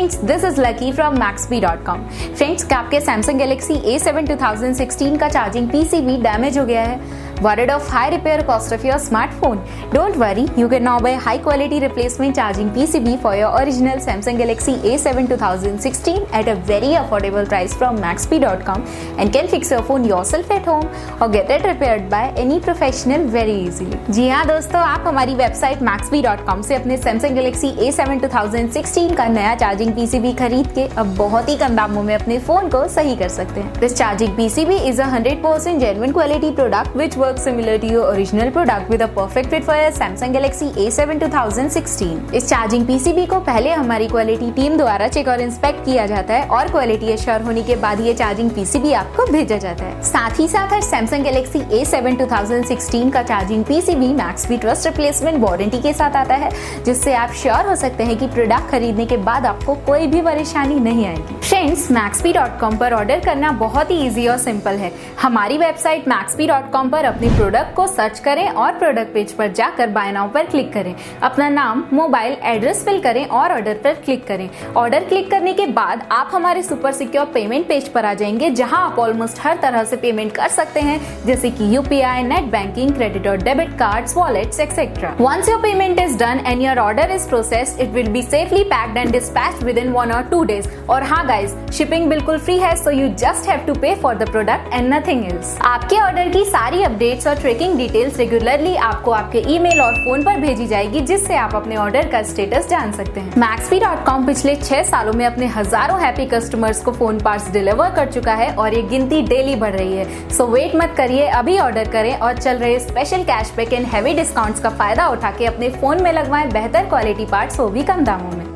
Friends, this is lucky from Maxbhi.com। Friends, क्या आपके Samsung Galaxy A7 2016 का charging PCB damage हो गया है? Worried of high repair cost of your smartphone? Don't worry, you can now buy high quality replacement charging PCB for your original Samsung Galaxy A7 2016 at a very affordable price from Maxbhi.com and can fix your phone yourself at home or get it repaired by any professional very easily। जी हाँ दोस्तों, आप हमारी website Maxbhi.com से अपने Samsung Galaxy A7 2016 का नया charging PCB खरीद के अब बहुत ही कम दामों में अपने फोन को सही कर सकते हैं। This charging PCB is a 100% genuine quality product which works similar to your original product with a perfect fit for your Samsung Galaxy A7 2016। इस चार्जिंग PCB को पहले हमारी क्वालिटी टीम द्वारा चेक और इंस्पेक्ट किया जाता है और क्वालिटी एश्योर होने के बाद ये चार्जिंग PCB आपको भेजा जाता है। साथ ही साथ हर Samsung Galaxy A7 2016 का charging PCB Maxbhi trust replacement warranty के साथ आता है, जिससे आप श्योर हो सकते हैं कि प्रोडक्ट खरीदने के बाद आपको कोई भी परेशानी नहीं आएगी। फ्रेंड्स, Maxbhi.com पर ऑर्डर करना बहुत ही इजी और सिंपल है। हमारी वेबसाइट Maxbhi.com पर अपने प्रोडक्ट को सर्च करें और प्रोडक्ट पेज पर जाकर बाय नाउ पर क्लिक करें। अपना नाम, मोबाइल, एड्रेस फिल करें और ऑर्डर पर क्लिक करें। ऑर्डर क्लिक करने के बाद आप हमारे सुपर सिक्योर पेमेंट पेज पर आ जाएंगे, जहां आप ऑलमोस्ट हर तरह से पेमेंट कर सकते हैं, जैसे कि UPI, नेट बैंकिंग, क्रेडिट और debit cards, wallets etcetera. Once your payment is done and your order is processed, it will be safely packed and dispatched within 1 or 2 days। और हाँ गाइज, शिपिंग बिल्कुल free है, so you just have to pay for the product and nothing else। आपके order की सारी updates और tracking details regularly आपको आपके ईमेल और फोन पर भेजी जाएगी, जिससे आप अपने ऑर्डर का स्टेटस जान सकते हैं। Maxbhi.com पिछले 6 सालों में अपने हजारों हैप्पी कस्टमर्स को फोन पार्ट्स डिलीवर कर चुका है और ये गिनती डेली बढ़ रही है। सो वेट मत करिए, अभी ऑर्डर करें और चल रहे special cashback and heavy discounts का फायदा उठा के अपने फोन में लगवाएं बेहतर क्वालिटी पार्ट्स, वो भी कम दामों में।